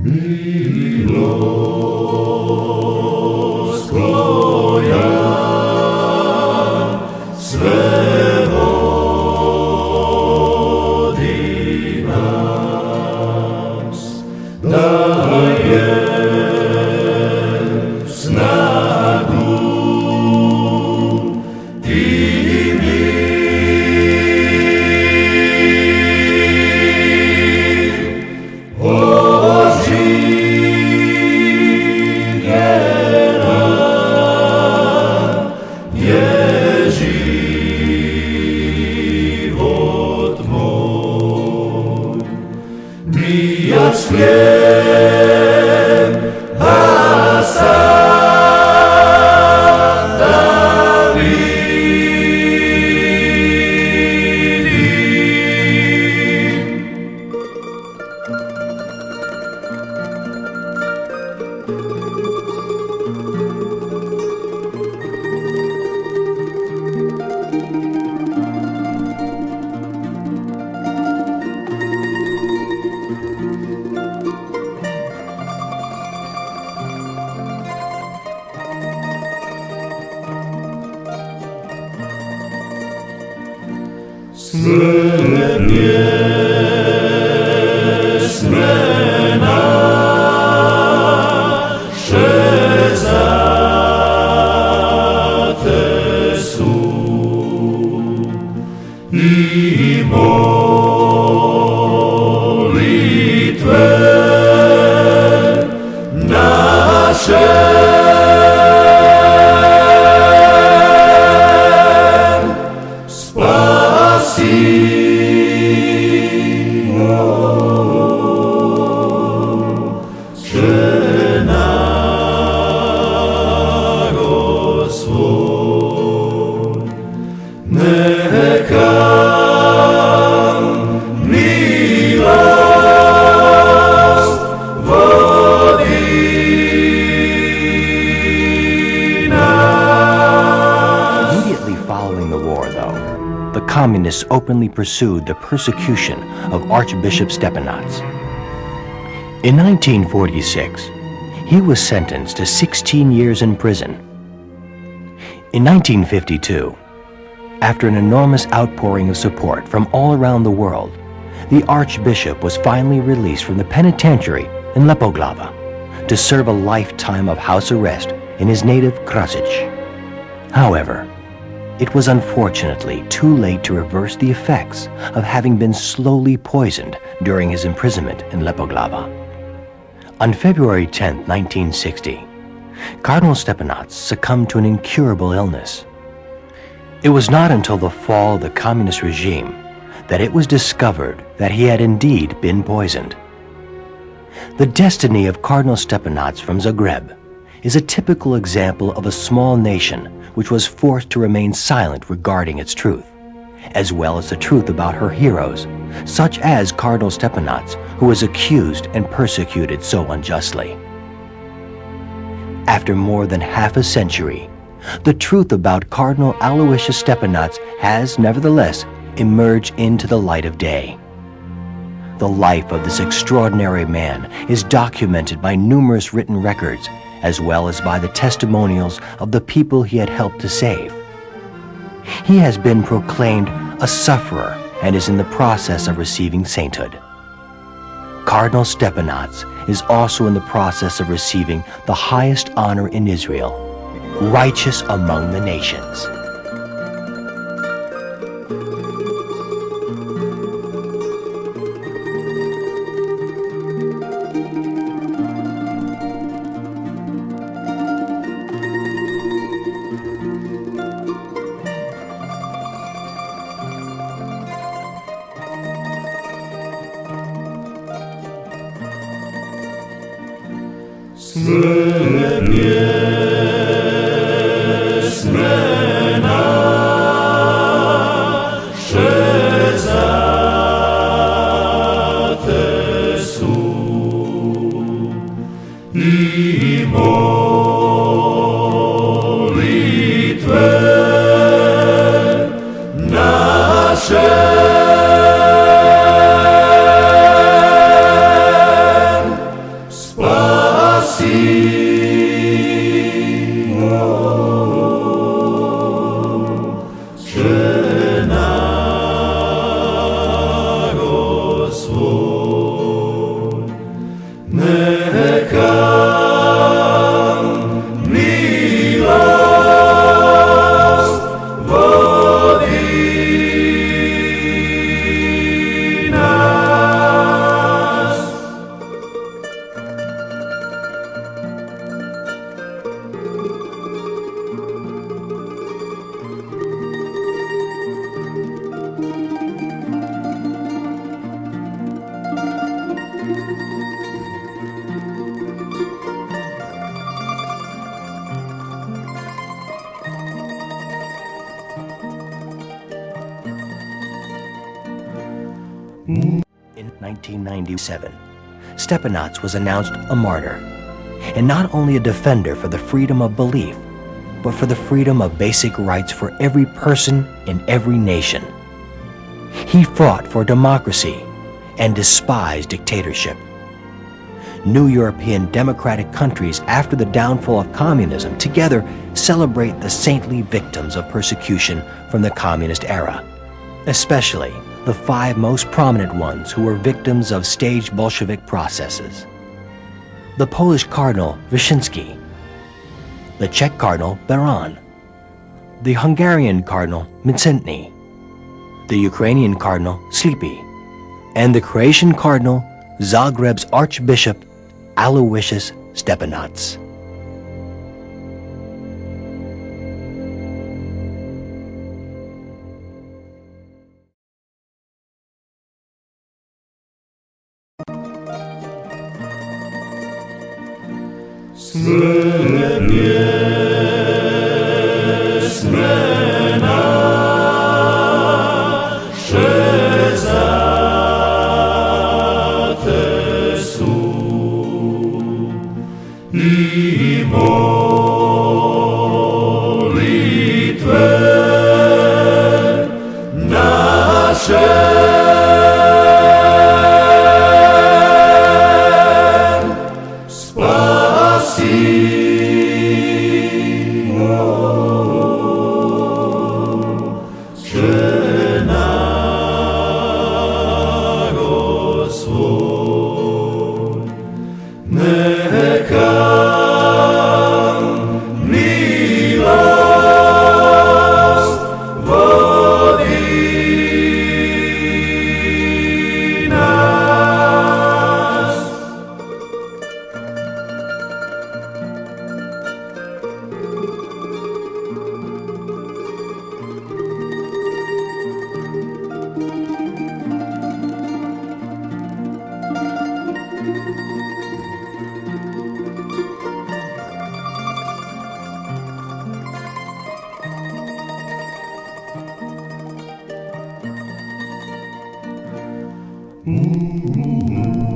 Milost Twoja swe wody nas daje snagu i Sklep Communists openly pursued the persecution of Archbishop Stepinac. In 1946, he was sentenced to 16 years in prison. In 1952, after an enormous outpouring of support from all around the world, the Archbishop was finally released from the penitentiary in Lepoglava to serve a lifetime of house arrest in his native Krasic. However, it was unfortunately too late to reverse the effects of having been slowly poisoned during his imprisonment in Lepoglava. On February 10, 1960, Cardinal Stepinac succumbed to an incurable illness. It was not until the fall of the communist regime that it was discovered that he had indeed been poisoned. The destiny of Cardinal Stepinac from Zagreb is a typical example of a small nation which was forced to remain silent regarding its truth, as well as the truth about her heroes, such as Cardinal Stepinac, who was accused and persecuted so unjustly. After more than half a century, the truth about Cardinal Aloysius Stepinac has, nevertheless, emerged into the light of day. The life of this extraordinary man is documented by numerous written records, as well as by the testimonials of the people he had helped to save. He has been proclaimed a sufferer and is in the process of receiving sainthood. Cardinal Stepinac is also in the process of receiving the highest honor in Israel, righteous among the nations. In 1997, Stepinac was announced a martyr, and not only a defender for the freedom of belief, but for the freedom of basic rights for every person in every nation. He fought for democracy and despised dictatorship. New European democratic countries after the downfall of communism together celebrate the saintly victims of persecution from the communist era, especially the 5 most prominent ones who were victims of staged Bolshevik processes: the Polish Cardinal Wyszynski, the Czech Cardinal Baron, the Hungarian Cardinal Mincentny, the Ukrainian Cardinal Sleepy, and the Croatian Cardinal Zagreb's Archbishop Aloysius Stepinac. Ooh.